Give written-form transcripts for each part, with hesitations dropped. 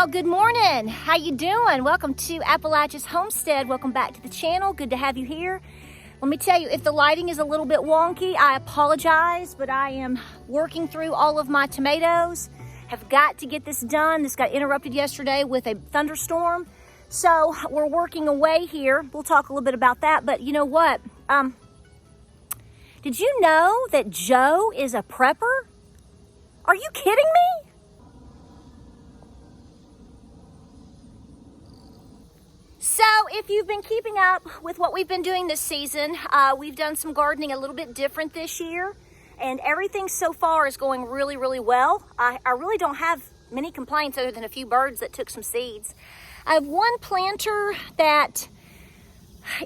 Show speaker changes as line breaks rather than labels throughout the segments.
Well, good morning. How you doing? Welcome to Appalachia's Homestead. Welcome back to the channel. Good to have you here. Let me tell you, if the lighting is a little bit wonky, I apologize, but I am working through all of my tomatoes. Have got to get this done. This got interrupted yesterday with a thunderstorm. So we're working away here. We'll talk a little bit about that, but you know what? Did you know that Joe is a prepper? Are you kidding me? So if you've been keeping up with what we've been doing this season, we've done some gardening a little bit different this year, and everything so far is going really, really well. I really don't have many complaints other than a few birds that took some seeds. I have one planter that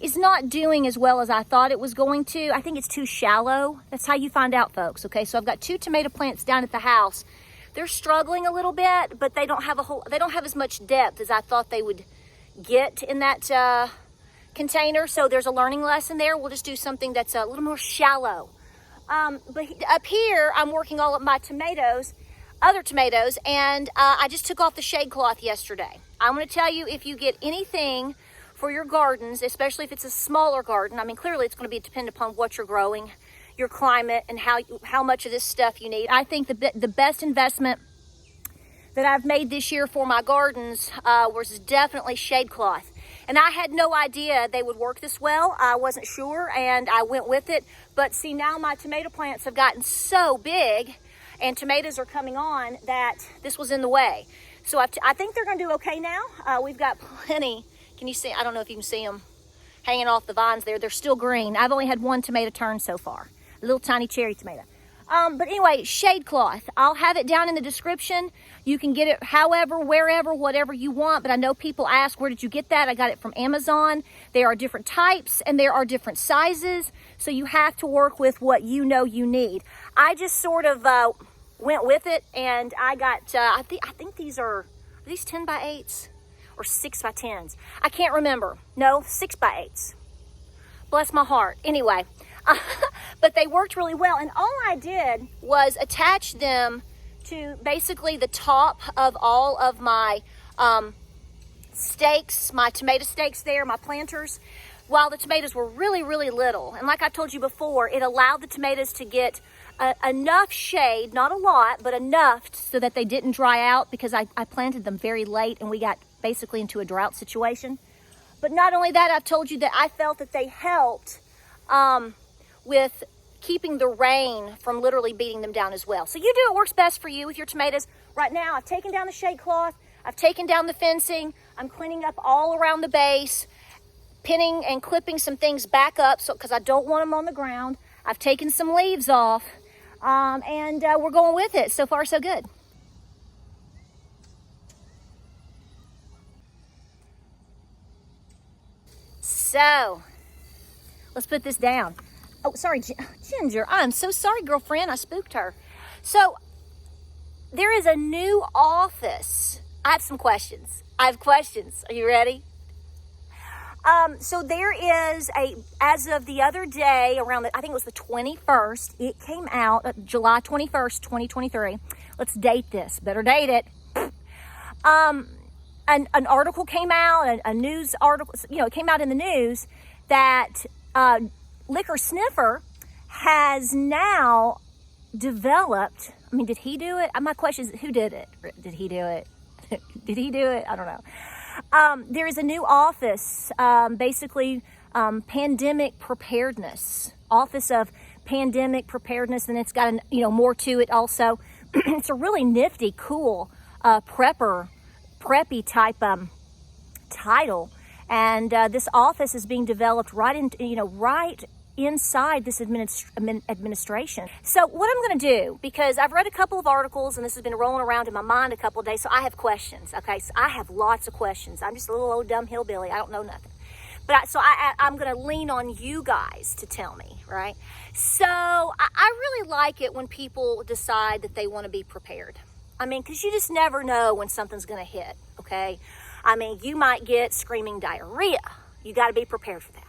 is not doing as well as I thought it was going to. I think it's too shallow. That's how you find out, folks. Okay, so I've got two tomato plants down at the house. They're struggling a little bit, but they don't have as much depth as I thought they would get in that container. So there's a learning lesson there. We'll just do something that's a little more shallow. But up here, I'm working all of my tomatoes, other tomatoes, and I just took off the shade cloth yesterday. I'm going to tell you, if you get anything for your gardens, especially if it's a smaller garden, I mean, clearly it's going to be dependent upon what you're growing, your climate, and how much of this stuff you need. I think the best investment that I've made this year for my gardens was definitely shade cloth. And I had no idea they would work this well. I wasn't sure, and I went with it. But see, now my tomato plants have gotten so big and tomatoes are coming on that this was in the way. So I think they're gonna do okay now. We've got plenty. Can you see? I don't know if you can see them hanging off the vines there. They're still green. I've only had one tomato turn so far, a little tiny cherry tomato. But anyway, shade cloth. I'll have it down in the description. You can get it however, wherever, whatever you want. But I know people ask, where did you get that? I got it from Amazon. There are different types and there are different sizes. So you have to work with what you know you need. I just sort of went with it, and I got, I think these are these 10 by 8s or 6 by 10s? I can't remember. No, 6 by 8s. Bless my heart. Anyway. But they worked really well, and all I did was attach them to basically the top of all of my stakes, my tomato stakes there, my planters, while the tomatoes were really, really little. And like I told you before, it allowed the tomatoes to get enough shade, not a lot, but enough so that they didn't dry out, because I planted them very late and we got basically into a drought situation. But not only that, I've told you that I felt that they helped with keeping the rain from literally beating them down as well. So you do what works best for you with your tomatoes. Right now, I've taken down the shade cloth. I've taken down the fencing. I'm cleaning up all around the base, pinning and clipping some things back up because I don't want them on the ground. I've taken some leaves off, and we're going with it. So far, so good. So let's put this down. Oh, sorry, Ginger. I'm so sorry, girlfriend. I spooked her. So there is a new office. I have some questions. I have questions. Are you ready? So there is as of the other day, around I think it was the 21st, it came out, July 21st, 2023. Let's date this. Better date it. An article came out, a news article, it came out in the news that Liquor Sniffer has now developed, I mean, did he do it? My question is, who did it? Did he do it? Did he do it? I don't know. There is a new office, basically pandemic preparedness, Office of Pandemic Preparedness, and it's got more to it also. It's a really nifty, cool preppy type title, and this office is being developed right inside this administration. So what I'm going to do, because I've read a couple of articles and this has been rolling around in my mind a couple of days, so I have questions. Okay, so I have lots of questions. I'm just a little old dumb hillbilly. I don't know nothing. But I'm going to lean on you guys to tell me, right? So I really like it when people decide that they want to be prepared. I mean, because you just never know when something's going to hit, okay? I mean, you might get screaming diarrhea. You got to be prepared for that.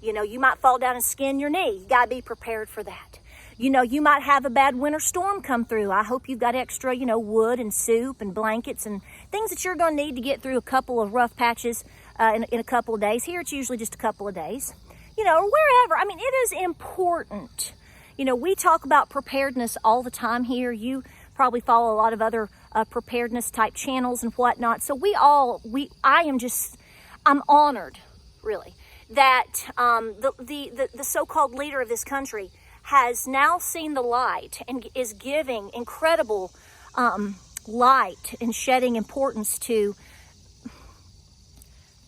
You might fall down and skin your knee. You got to be prepared for that. You might have a bad winter storm come through. I hope you've got extra, wood and soup and blankets and things that you're going to need to get through a couple of rough patches in a couple of days. Here, it's usually just a couple of days, or wherever. I mean, it is important. We talk about preparedness all the time here. You probably follow a lot of other preparedness type channels and whatnot. So I'm honored, really, that the so-called leader of this country has now seen the light and is giving incredible light and shedding importance to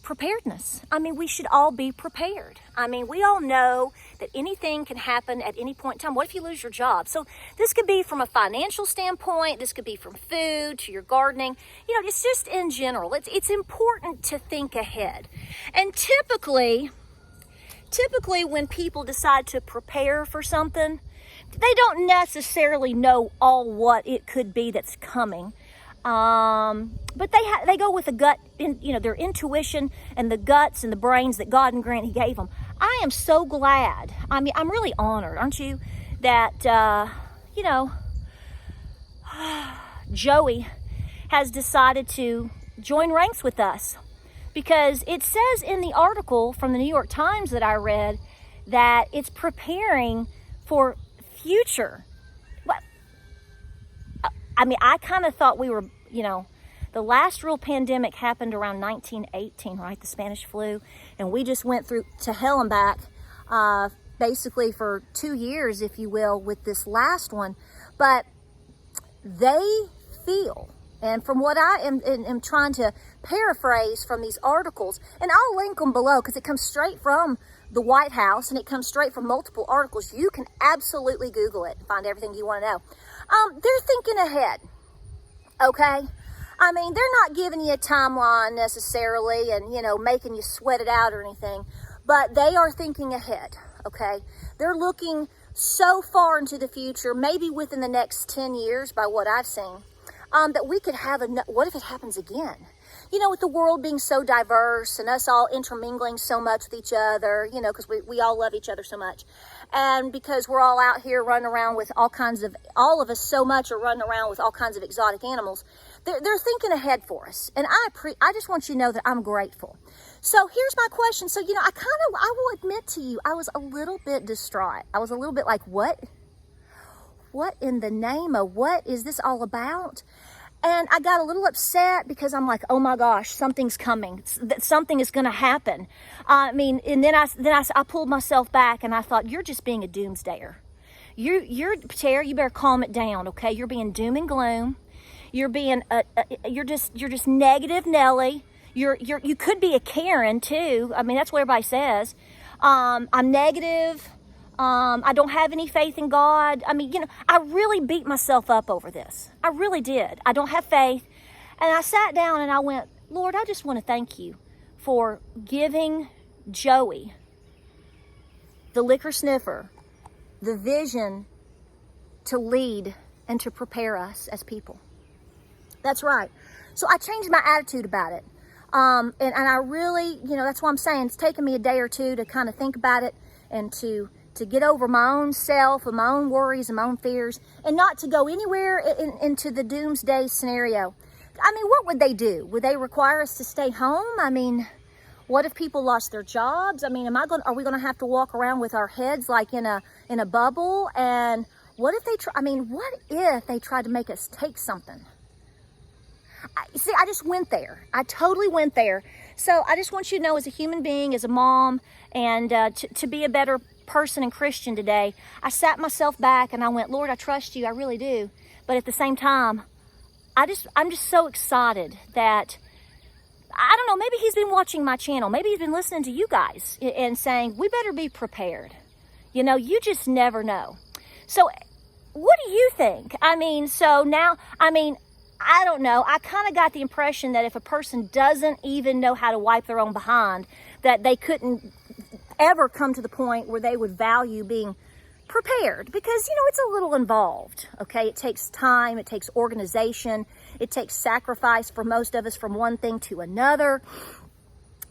preparedness. I mean, we should all be prepared. I mean, we all know that anything can happen at any point in time. What if you lose your job? So this could be from a financial standpoint. This could be from food to your gardening. It's just in general. It's important to think ahead. And typically when people decide to prepare for something, they don't necessarily know all what it could be that's coming. But they go with the gut, their intuition and the guts and the brains that God and Grant He gave them. I am so glad. I mean, I'm really honored, aren't you, that, Joey has decided to join ranks with us. Because it says in the article from the New York Times that I read that it's preparing for future. I mean, I kind of thought we were, the last real pandemic happened around 1918, right? The Spanish flu. And we just went through to hell and back, basically for 2 years, if you will, with this last one. But they feel, and from what I am trying to paraphrase from these articles, and I'll link them below because it comes straight from the White House and it comes straight from multiple articles. You can absolutely Google it and find everything you want to know. They're thinking ahead, okay? I mean, they're not giving you a timeline necessarily and, making you sweat it out or anything, but they are thinking ahead, okay? They're looking so far into the future, maybe within the next 10 years by what I've seen, that we could have what if it happens again? With the world being so diverse and us all intermingling so much with each other, because we all love each other so much. And because we're all out here running around with all of us so much are running around with all kinds of exotic animals. They're thinking ahead for us. And I just want you to know that I'm grateful. So here's my question. So, I will admit to you, I was a little bit distraught. I was a little bit like, what? What in the name of what is this all about? And I got a little upset because I'm like, oh my gosh, something's coming. Something is going to happen. And then I pulled myself back and I thought, you're just being a doomsdayer. Tara, you better calm it down, okay? You're being doom and gloom. You're being, you're just negative Nelly. You could be a Karen too. I mean, that's what everybody says. I'm negative. I don't have any faith in God. I mean, I really beat myself up over this. I really did. I don't have faith. And I sat down and I went, Lord, I just want to thank you for giving Joey, the liquor sniffer, the vision to lead and to prepare us as people. That's right. So I changed my attitude about it. And I really, that's why I'm saying it's taken me a day or two to kind of think about it and to get over my own self and my own worries and my own fears and not to go anywhere into the doomsday scenario. I mean, what would they do? Would they require us to stay home? I mean, what if people lost their jobs? I mean, are we going to have to walk around with our heads like in a bubble? And what if what if they tried to make us take something? I just went there. I totally went there. So I just want you to know, as a human being, as a mom, and to be a better person and Christian today, I sat myself back and I went, Lord, I trust you. I really do. But at the same time, I'm just so excited that, I don't know, maybe he's been watching my channel. Maybe he's been listening to you guys and saying, we better be prepared. You just never know. So what do you think? I don't know. I kind of got the impression that if a person doesn't even know how to wipe their own behind, that they couldn't ever come to the point where they would value being prepared, because it's a little involved. Okay, it takes time, it takes organization, it takes sacrifice for most of us from one thing to another.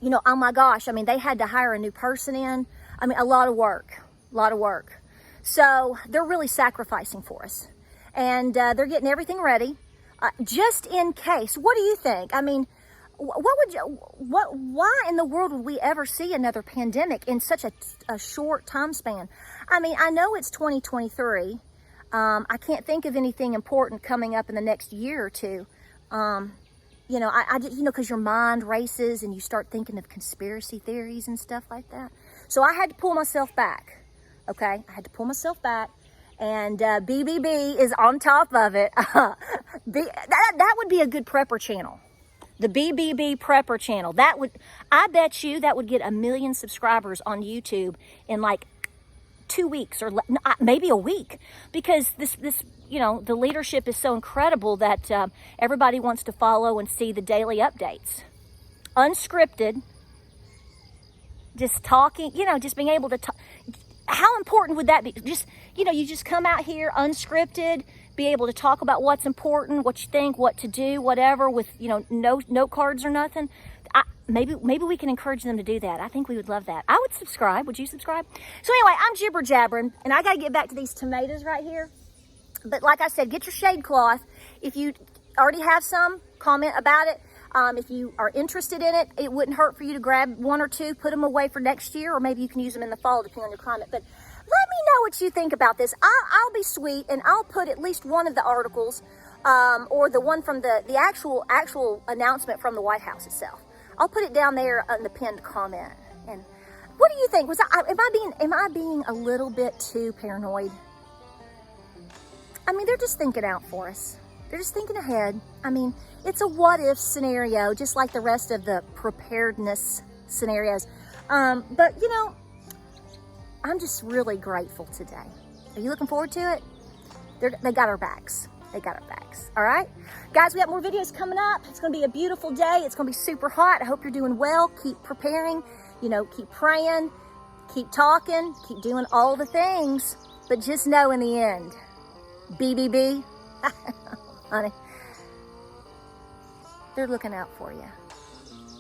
Oh my gosh, they had to hire a new person in. A lot of work. So they're really sacrificing for us. And they're getting everything ready just in case. What do you think? I mean, why in the world would we ever see another pandemic in such a short time span? I mean, I know it's 2023. I can't think of anything important coming up in the next year or two. You know, because your mind races and you start thinking of conspiracy theories and stuff like that. So I had to pull myself back. Okay, I had to pull myself back, and BBB is on top of it. That would be a good prepper channel. The BBB Prepper channel. I bet you that would get 1 million subscribers on YouTube in like 2 weeks or maybe a week, because this you know, the leadership is so incredible that everybody wants to follow and see the daily updates. Unscripted, just talking, you know, just being able to talk. How important would that be? Just, you know, you just come out here unscripted, be able to talk about what's important, what you think, what to do, whatever, with, you know, no note cards or nothing. Maybe we can encourage them to do that. I think we would love that. I would subscribe. Would you subscribe? So anyway, I'm jibber jabbering, and I got to get back to these tomatoes right here. But like I said, get your shade cloth. If you already have some, comment about it. If you are interested in it, it wouldn't hurt for you to grab 1 or 2, put them away for next year, or maybe you can use them in the fall, depending on your climate. But let me know what you think about this. I'll be sweet, and I'll put at least one of the articles, or the one from the actual announcement from the White House itself. I'll put it down there in the pinned comment. And what do you think? Am I being a little bit too paranoid? I mean, they're just thinking out for us. They're just thinking ahead. I mean, it's a what-if scenario, just like the rest of the preparedness scenarios. But, you know, I'm just really grateful today. Are you looking forward to it? They got our backs. They got our backs. All right? Guys, we got more videos coming up. It's going to be a beautiful day. It's going to be super hot. I hope you're doing well. Keep preparing. You know, keep praying. Keep talking. Keep doing all the things. But just know in the end, BBB, honey, they're looking out for you.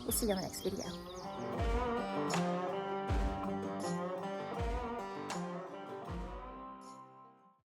We'll see you on the next video.